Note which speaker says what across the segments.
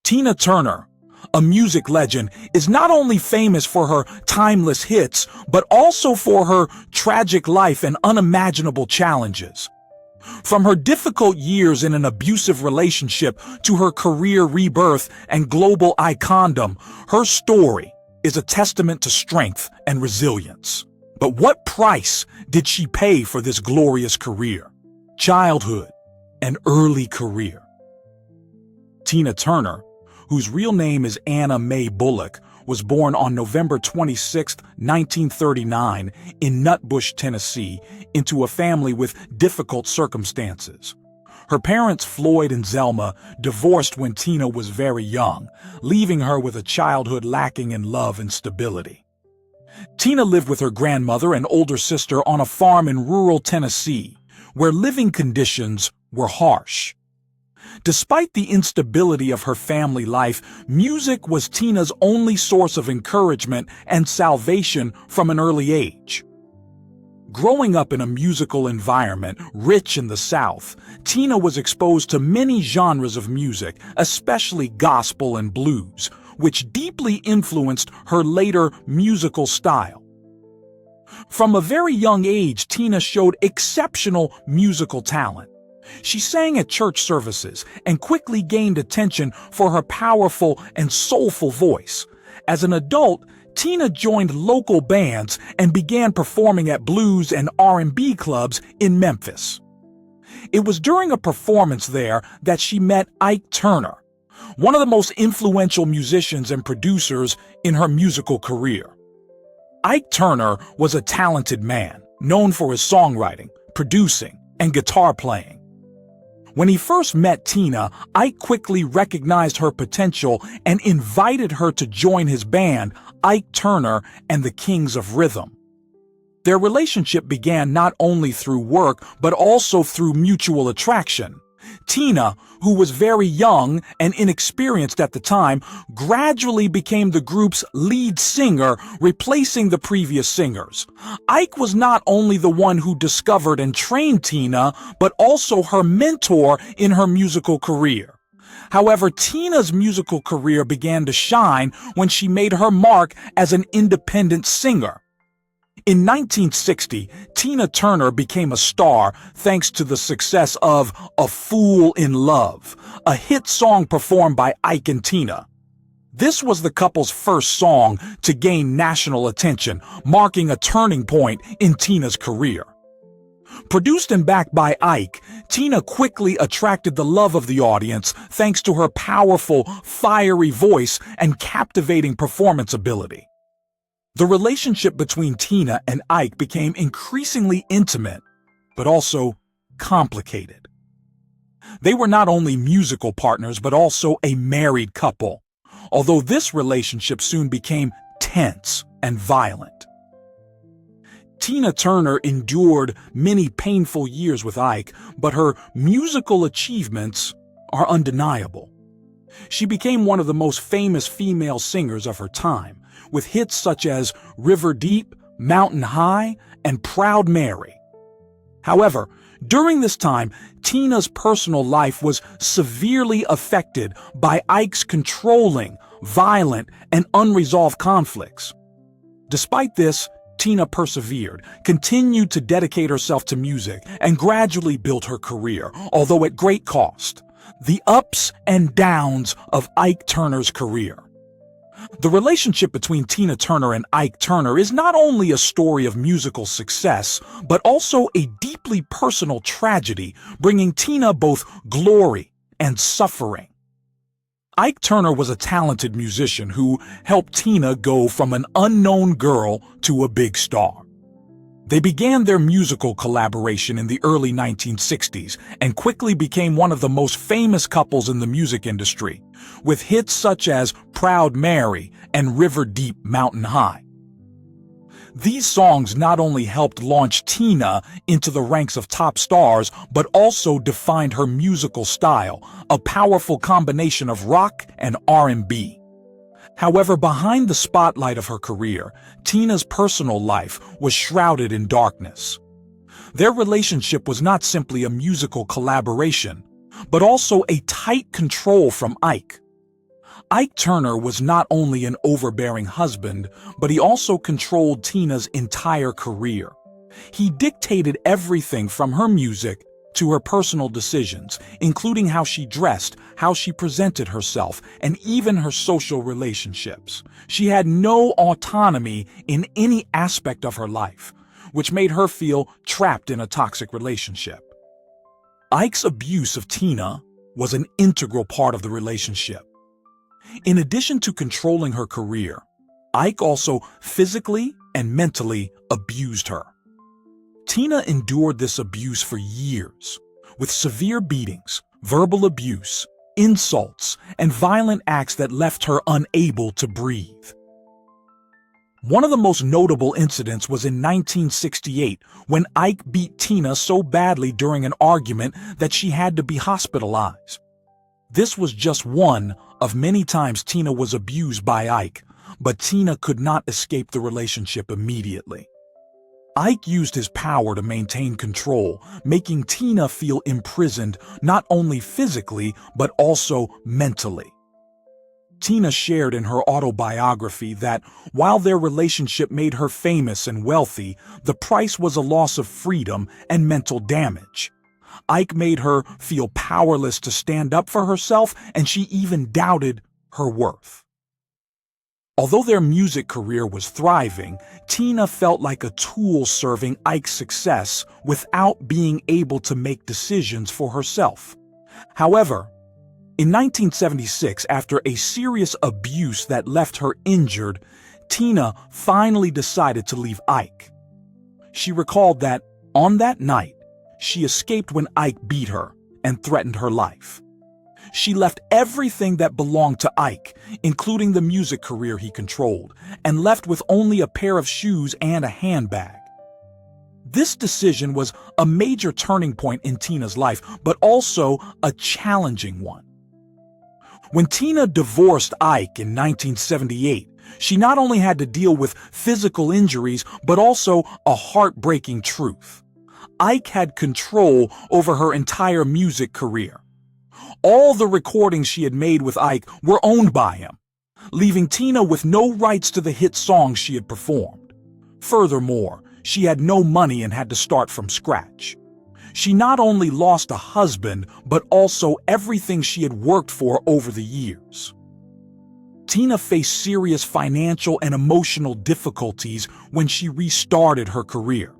Speaker 1: Tina Turner, a music legend, is not only famous for her timeless hits, but also for her tragic life and unimaginable challenges. From her difficult years in an abusive relationship to her career rebirth and global icondom, her story is a testament to strength and resilience. But what price did she pay for this glorious career? Childhood and early career. Tina Turner, whose real name is Anna Mae Bullock, was born on November 26, 1939, in Nutbush, Tennessee, into a family with difficult circumstances. Her parents, Floyd and Zelma, divorced when Tina was very young, leaving her with a childhood lacking in love and stability. Tina lived with her grandmother and older sister on a farm in rural Tennessee, where living conditions were harsh. Despite the instability of her family life, music was Tina's only source of encouragement and salvation from an early age. Growing up in a musical environment rich in the South, Tina was exposed to many genres of music, especially gospel and blues, which deeply influenced her later musical style. From a very young age, Tina showed exceptional musical talent. She sang at church services and quickly gained attention for her powerful and soulful voice. As an adult, Tina joined local bands and began performing at blues and R&B clubs in Memphis. It was during a performance there that she met Ike Turner, one of the most influential musicians and producers in her musical career. Ike Turner was a talented man, known for his songwriting, producing, and guitar playing. When he first met Tina, Ike quickly recognized her potential and invited her to join his band, Ike Turner and the Kings of Rhythm. Their relationship began not only through work, but also through mutual attraction. Tina, who was very young and inexperienced at the time, gradually became the group's lead singer, replacing the previous singers. Ike was not only the one who discovered and trained Tina, but also her mentor in her musical career. However, Tina's musical career began to shine when she made her mark as an independent singer. In 1960, Tina Turner became a star thanks to the success of A Fool in Love, a hit song performed by Ike and Tina. This was the couple's first song to gain national attention, marking a turning point in Tina's career. Produced and backed by Ike, Tina quickly attracted the love of the audience thanks to her powerful, fiery voice and captivating performance ability. The relationship between Tina and Ike became increasingly intimate, but also complicated. They were not only musical partners, but also a married couple, although this relationship soon became tense and violent. Tina Turner endured many painful years with Ike, but her musical achievements are undeniable. She became one of the most famous female singers of her time, with hits such as River Deep, Mountain High, and Proud Mary. However, during this time, Tina's personal life was severely affected by Ike's controlling, violent, and unresolved conflicts. Despite this, Tina persevered, continued to dedicate herself to music, and gradually built her career, although at great cost. The ups and downs of Ike Turner's career. The relationship between Tina Turner and Ike Turner is not only a story of musical success, but also a deeply personal tragedy, bringing Tina both glory and suffering. Ike Turner was a talented musician who helped Tina go from an unknown girl to a big star. They began their musical collaboration in the early 1960s and quickly became one of the most famous couples in the music industry, with hits such as Proud Mary and River Deep, Mountain High. These songs not only helped launch Tina into the ranks of top stars, but also defined her musical style, a powerful combination of rock and R&B. However, behind the spotlight of her career, Tina's personal life was shrouded in darkness. Their relationship was not simply a musical collaboration, but also a tight control from Ike. Ike Turner was not only an overbearing husband, but he also controlled Tina's entire career. He dictated everything from her music to her personal decisions, including how she dressed, how she presented herself, and even her social relationships. She had no autonomy in any aspect of her life, which made her feel trapped in a toxic relationship. Ike's abuse of Tina was an integral part of the relationship. In addition to controlling her career, Ike also physically and mentally abused her. Tina endured this abuse for years, with severe beatings, verbal abuse, insults, and violent acts that left her unable to breathe. One of the most notable incidents was in 1968 when Ike beat Tina so badly during an argument that she had to be hospitalized. This was just one of many times Tina was abused by Ike, but Tina could not escape the relationship immediately. Ike used his power to maintain control, making Tina feel imprisoned not only physically but also mentally. Tina shared in her autobiography that while their relationship made her famous and wealthy, the price was a loss of freedom and mental damage. Ike made her feel powerless to stand up for herself, and she even doubted her worth. Although their music career was thriving, Tina felt like a tool serving Ike's success without being able to make decisions for herself. However, in 1976, after a serious abuse that left her injured, Tina finally decided to leave Ike. She recalled that, on that night, she escaped when Ike beat her and threatened her life. She left everything that belonged to Ike, including the music career he controlled, and left with only a pair of shoes and a handbag. This decision was a major turning point in Tina's life, but also a challenging one. When Tina divorced Ike in 1978, she not only had to deal with physical injuries, but also a heartbreaking truth. Ike had control over her entire music career. All the recordings she had made with Ike were owned by him, leaving Tina with no rights to the hit songs she had performed. Furthermore, she had no money and had to start from scratch. She not only lost a husband, but also everything she had worked for over the years. Tina faced serious financial and emotional difficulties when she restarted her career.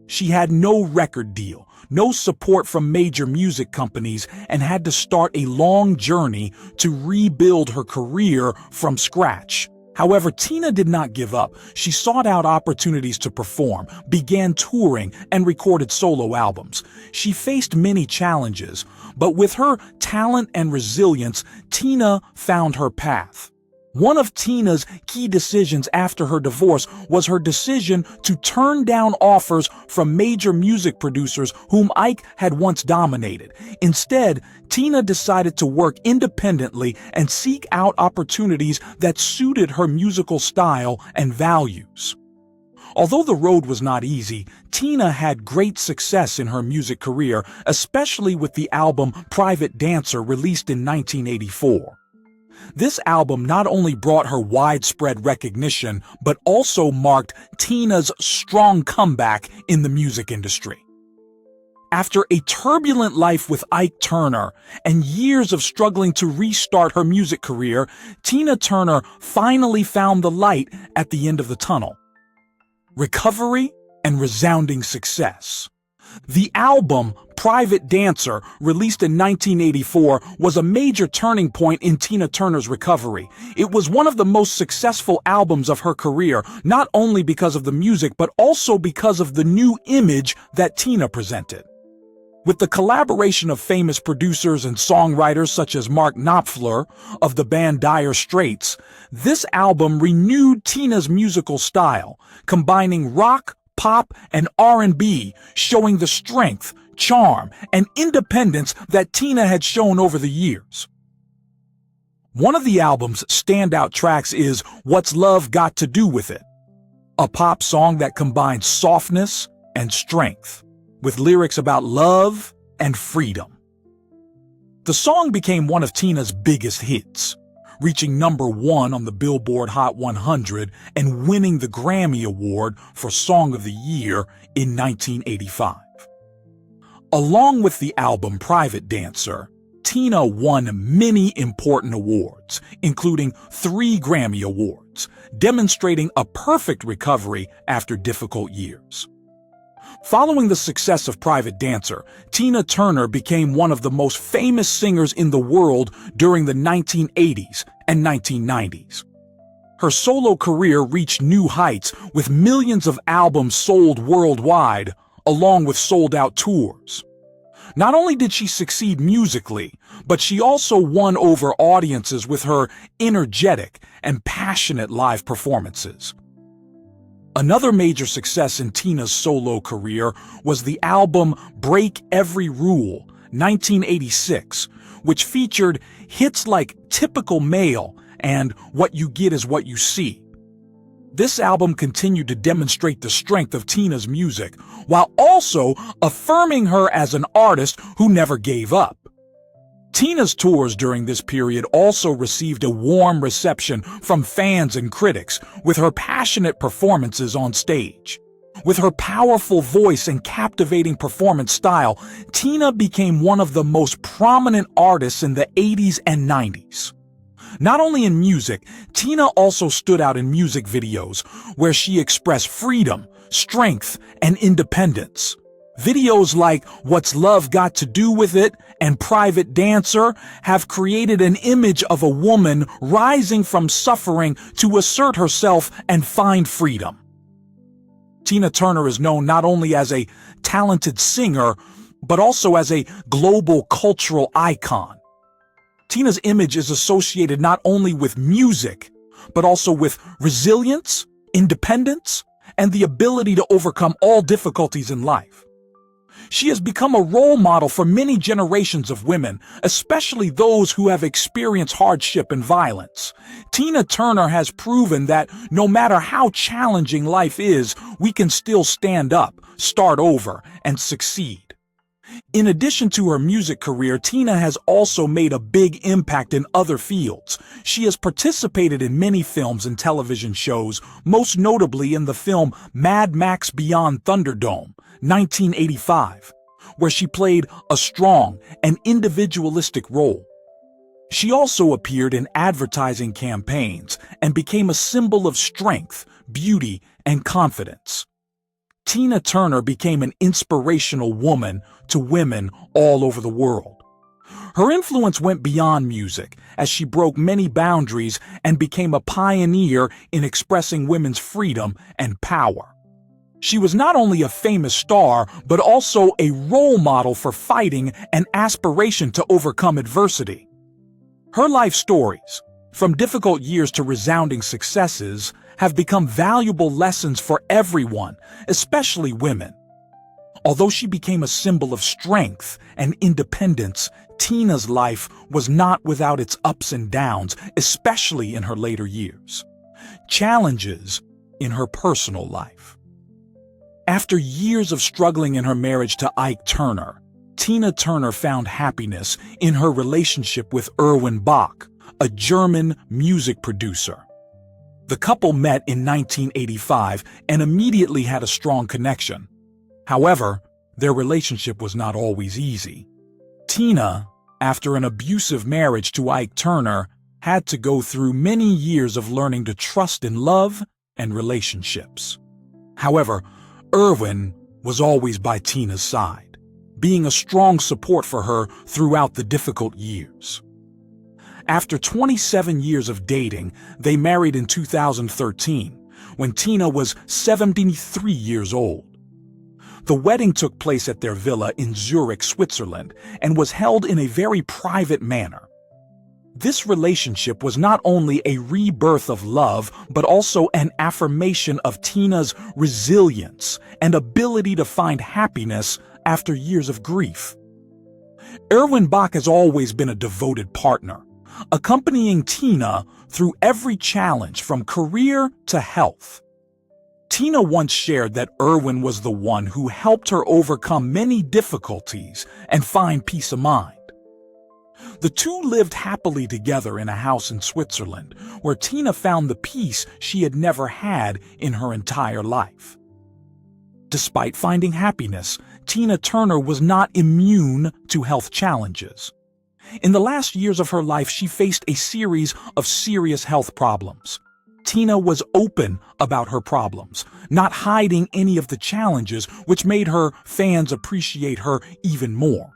Speaker 1: She had no record deal, no support from major music companies, and had to start a long journey to rebuild her career from scratch. However, Tina did not give up. She sought out opportunities to perform, began touring, and recorded solo albums. She faced many challenges, but with her talent and resilience, Tina found her path. One of Tina's key decisions after her divorce was her decision to turn down offers from major music producers whom Ike had once dominated. Instead, Tina decided to work independently and seek out opportunities that suited her musical style and values. Although the road was not easy, Tina had great success in her music career, especially with the album Private Dancer, released in 1984. This album not only brought her widespread recognition, but also marked Tina's strong comeback in the music industry. After a turbulent life with Ike Turner and years of struggling to restart her music career, Tina Turner finally found the light at the end of the tunnel. Recovery and resounding success. The album Private Dancer, released in 1984, was a major turning point in Tina Turner's recovery. It was one of the most successful albums of her career, not only because of the music, but also because of the new image that Tina presented. With the collaboration of famous producers and songwriters such as Mark Knopfler of the band Dire Straits, this album renewed Tina's musical style, combining rock, pop, and R&B, showing the strength, charm, and independence that Tina had shown over the years. One of the album's standout tracks is What's Love Got to Do With It, a pop song that combines softness and strength, with lyrics about love and freedom. The song became one of Tina's biggest hits, reaching #1 on the Billboard Hot 100 and winning the Grammy Award for Song of the Year in 1985. Along with the album Private Dancer, Tina won many important awards, including 3 Grammy Awards, demonstrating a perfect recovery after difficult years. Following the success of Private Dancer, Tina Turner became one of the most famous singers in the world during the 1980s and 1990s. Her solo career reached new heights with millions of albums sold worldwide, along with sold-out tours. Not only did she succeed musically, but she also won over audiences with her energetic and passionate live performances. Another major success in Tina's solo career was the album Break Every Rule, 1986, which featured hits like Typical Male and What You Get Is What You See. This album continued to demonstrate the strength of Tina's music, while also affirming her as an artist who never gave up. Tina's tours during this period also received a warm reception from fans and critics, with her passionate performances on stage. With her powerful voice and captivating performance style, Tina became one of the most prominent artists in the 80s and 90s. Not only in music, Tina also stood out in music videos where she expressed freedom, strength, and independence. Videos like What's Love Got to Do With It and Private Dancer have created an image of a woman rising from suffering to assert herself and find freedom. Tina Turner is known not only as a talented singer, but also as a global cultural icon. Tina's image is associated not only with music, but also with resilience, independence, and the ability to overcome all difficulties in life. She has become a role model for many generations of women, especially those who have experienced hardship and violence. Tina Turner has proven that no matter how challenging life is, we can still stand up, start over, and succeed. In addition to her music career, Tina has also made a big impact in other fields. She has participated in many films and television shows, most notably in the film Mad Max Beyond Thunderdome, 1985, where she played a strong and individualistic role. She also appeared in advertising campaigns and became a symbol of strength, beauty, and confidence. Tina Turner became an inspirational woman to women all over the world. Her influence went beyond music as she broke many boundaries and became a pioneer in expressing women's freedom and power. She was not only a famous star, but also a role model for fighting and aspiration to overcome adversity. Her life stories, from difficult years to resounding successes, have become valuable lessons for everyone, especially women. Although she became a symbol of strength and independence, Tina's life was not without its ups and downs, especially in her later years. Challenges in her personal life. After years of struggling in her marriage to Ike Turner, Tina Turner found happiness in her relationship with Erwin Bach, a German music producer. The couple met in 1985 and immediately had a strong connection. However, their relationship was not always easy. Tina, after an abusive marriage to Ike Turner, had to go through many years of learning to trust in love and relationships. However, Erwin was always by Tina's side, being a strong support for her throughout the difficult years. After 27 years of dating, they married in 2013, when Tina was 73 years old. The wedding took place at their villa in Zurich, Switzerland, and was held in a very private manner. This relationship was not only a rebirth of love, but also an affirmation of Tina's resilience and ability to find happiness after years of grief. Erwin Bach has always been a devoted partner, accompanying Tina through every challenge from career to health. Tina once shared that Erwin was the one who helped her overcome many difficulties and find peace of mind. The two lived happily together in a house in Switzerland, where Tina found the peace she had never had in her entire life. Despite finding happiness, Tina Turner was not immune to health challenges. In the last years of her life, she faced a series of serious health problems. Tina was open about her problems, not hiding any of the challenges, which made her fans appreciate her even more.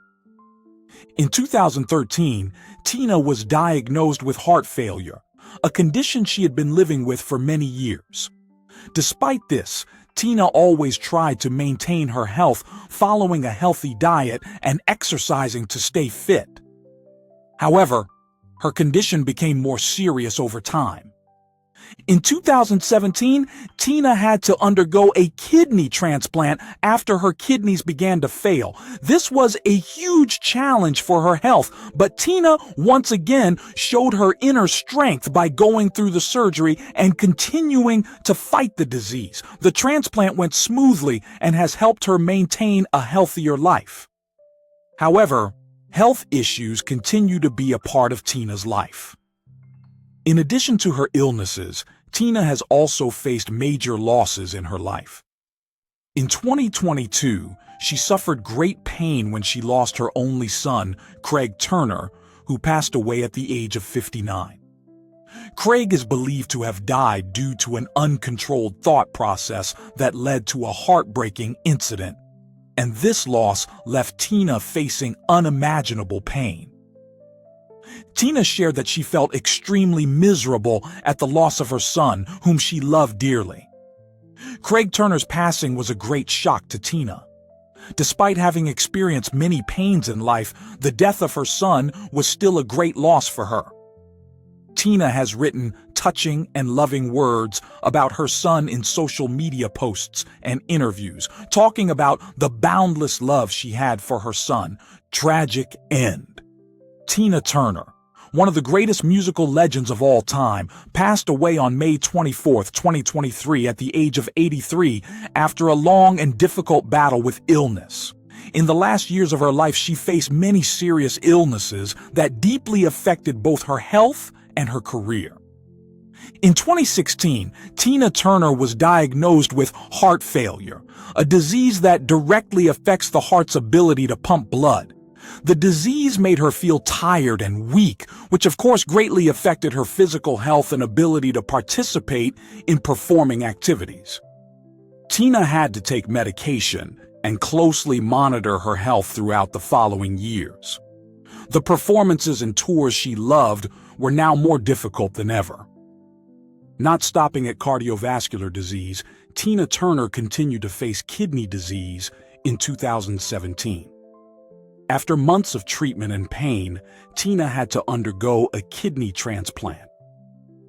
Speaker 1: In 2013, Tina was diagnosed with heart failure, a condition she had been living with for many years. Despite this, Tina always tried to maintain her health, following a healthy diet and exercising to stay fit. However, her condition became more serious over time. In 2017, Tina had to undergo a kidney transplant after her kidneys began to fail. This was a huge challenge for her health, but Tina once again showed her inner strength by going through the surgery and continuing to fight the disease. The transplant went smoothly and has helped her maintain a healthier life. However, health issues continue to be a part of Tina's life. In addition to her illnesses, Tina has also faced major losses in her life. In 2022, she suffered great pain when she lost her only son, Craig Turner, who passed away at the age of 59. Craig is believed to have died due to an uncontrolled thought process that led to a heartbreaking incident, and this loss left Tina facing unimaginable pain. Tina shared that she felt extremely miserable at the loss of her son, whom she loved dearly. Craig Turner's passing was a great shock to Tina. Despite having experienced many pains in life, the death of her son was still a great loss for her. Tina has written touching and loving words about her son in social media posts and interviews, talking about the boundless love she had for her son. Tragic end. Tina Turner, one of the greatest musical legends of all time, passed away on May 24, 2023 at the age of 83 after a long and difficult battle with illness. In the last years of her life, she faced many serious illnesses that deeply affected both her health and her career. In 2016, Tina Turner was diagnosed with heart failure, a disease that directly affects the heart's ability to pump blood. The disease made her feel tired and weak, which of course greatly affected her physical health and ability to participate in performing activities. Tina had to take medication and closely monitor her health throughout the following years. The performances and tours she loved were now more difficult than ever. Not stopping at cardiovascular disease, Tina Turner continued to face kidney disease in 2017. After months of treatment and pain, Tina had to undergo a kidney transplant.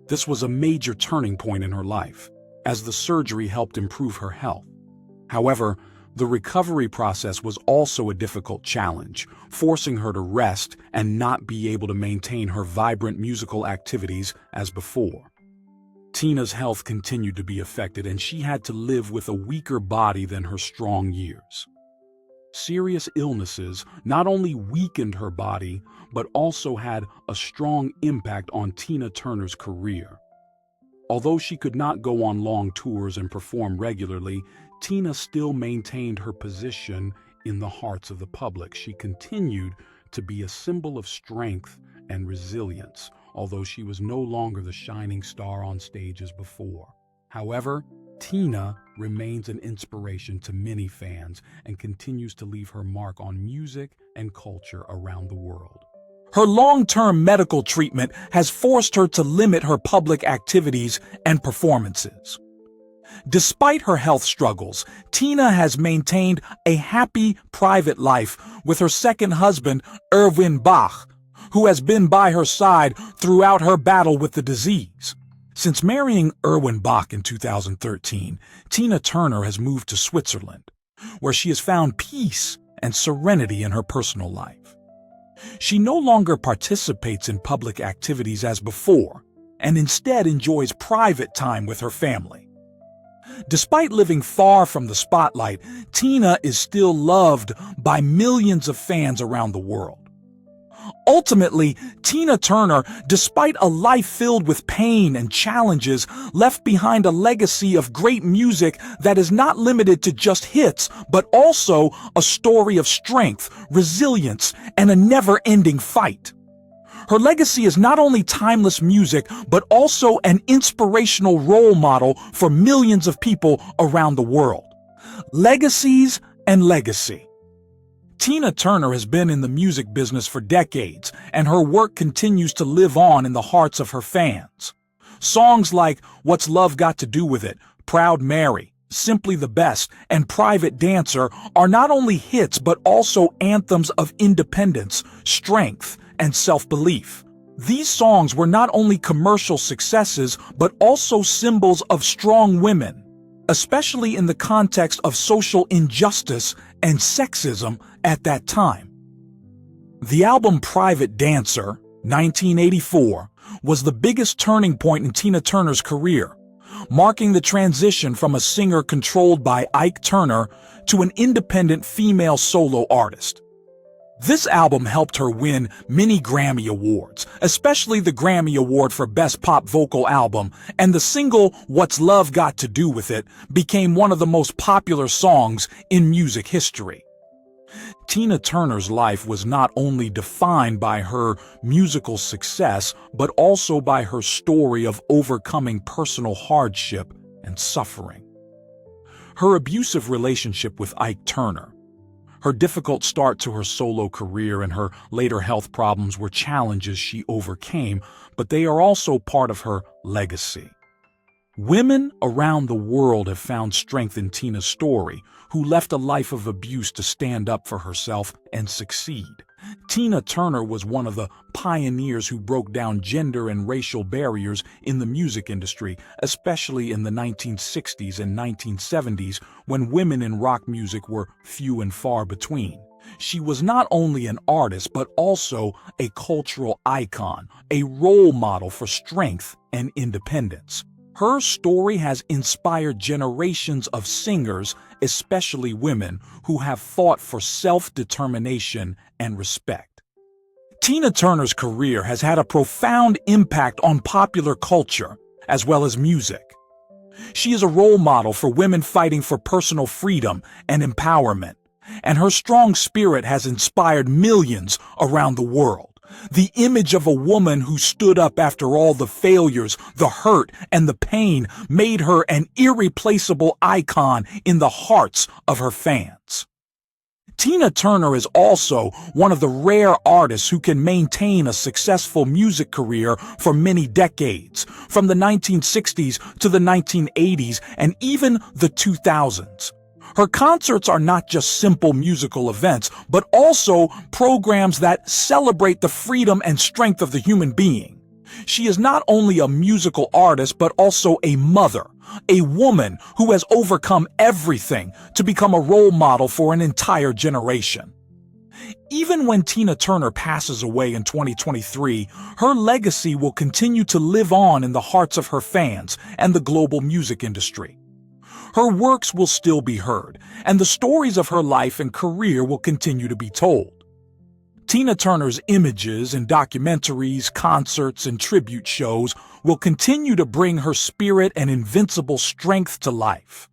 Speaker 1: This was a major turning point in her life, as the surgery helped improve her health. However, the recovery process was also a difficult challenge, forcing her to rest and not be able to maintain her vibrant musical activities as before. Tina's health continued to be affected, and she had to live with a weaker body than her strong years. Serious illnesses not only weakened her body, but also had a strong impact on Tina Turner's career. Although she could not go on long tours and perform regularly, Tina still maintained her position in the hearts of the public. She continued to be a symbol of strength and resilience, although she was no longer the shining star on stage as before. However, Tina remains an inspiration to many fans and continues to leave her mark on music and culture around the world. Her long-term medical treatment has forced her to limit her public activities and performances. Despite her health struggles, Tina has maintained a happy private life with her second husband, Erwin Bach, who has been by her side throughout her battle with the disease. Since marrying Erwin Bach in 2013, Tina Turner has moved to Switzerland, where she has found peace and serenity in her personal life. She no longer participates in public activities as before, and instead enjoys private time with her family. Despite living far from the spotlight, Tina is still loved by millions of fans around the world. Ultimately, Tina Turner, despite a life filled with pain and challenges, left behind a legacy of great music that is not limited to just hits, but also a story of strength, resilience, and a never-ending fight. Her legacy is not only timeless music, but also an inspirational role model for millions of people around the world. Legacies and Legacy. Tina Turner has been in the music business for decades, and her work continues to live on in the hearts of her fans. Songs like What's Love Got to Do with It, Proud Mary, Simply the Best, and Private Dancer are not only hits but also anthems of independence, strength, and self-belief. These songs were not only commercial successes but also symbols of strong women, especially in the context of social injustice and sexism at that time. The album Private Dancer, 1984, was the biggest turning point in Tina Turner's career, marking the transition from a singer controlled by Ike Turner to an independent female solo artist. This album helped her win many Grammy Awards, especially the Grammy Award for Best Pop Vocal Album, and the single What's Love Got to Do with It became one of the most popular songs in music history. Tina Turner's life was not only defined by her musical success, but also by her story of overcoming personal hardship and suffering. Her abusive relationship with Ike Turner, her difficult start to her solo career, and her later health problems were challenges she overcame, but they are also part of her legacy. Women around the world have found strength in Tina's story, who left a life of abuse to stand up for herself and succeed. Tina Turner was one of the pioneers who broke down gender and racial barriers in the music industry, especially in the 1960s and 1970s, when women in rock music were few and far between. She was not only an artist, but also a cultural icon, a role model for strength and independence. Her story has inspired generations of singers, especially women, who have fought for self-determination and respect. Tina Turner's career has had a profound impact on popular culture, as well as music. She is a role model for women fighting for personal freedom and empowerment, and her strong spirit has inspired millions around the world. The image of a woman who stood up after all the failures, the hurt, and the pain made her an irreplaceable icon in the hearts of her fans. Tina Turner is also one of the rare artists who can maintain a successful music career for many decades, from the 1960s to the 1980s and even the 2000s. Her concerts are not just simple musical events, but also programs that celebrate the freedom and strength of the human being. She is not only a musical artist, but also a mother, a woman who has overcome everything to become a role model for an entire generation. Even when Tina Turner passes away in 2023, her legacy will continue to live on in the hearts of her fans and the global music industry. Her works will still be heard, and the stories of her life and career will continue to be told. Tina Turner's images in documentaries, concerts, and tribute shows will continue to bring her spirit and invincible strength to life.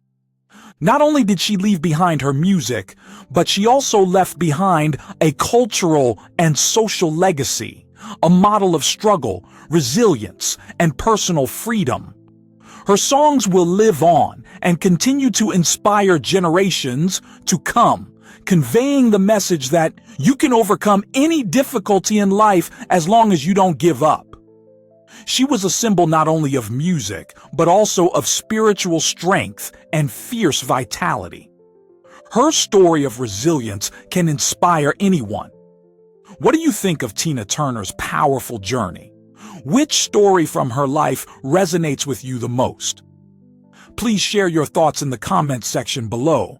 Speaker 1: Not only did she leave behind her music, but she also left behind a cultural and social legacy, a model of struggle, resilience, and personal freedom. Her songs will live on and continue to inspire generations to come, conveying the message that you can overcome any difficulty in life as long as you don't give up. She was a symbol not only of music, but also of spiritual strength and fierce vitality. Her story of resilience can inspire anyone. What do you think of Tina Turner's powerful journey? Which story from her life resonates with you the most? Please share your thoughts in the comments section below.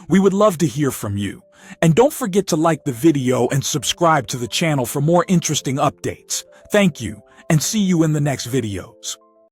Speaker 1: We would love to hear from you. And don't forget to like the video and subscribe to the channel for more interesting updates. Thank you, and see you in the next videos.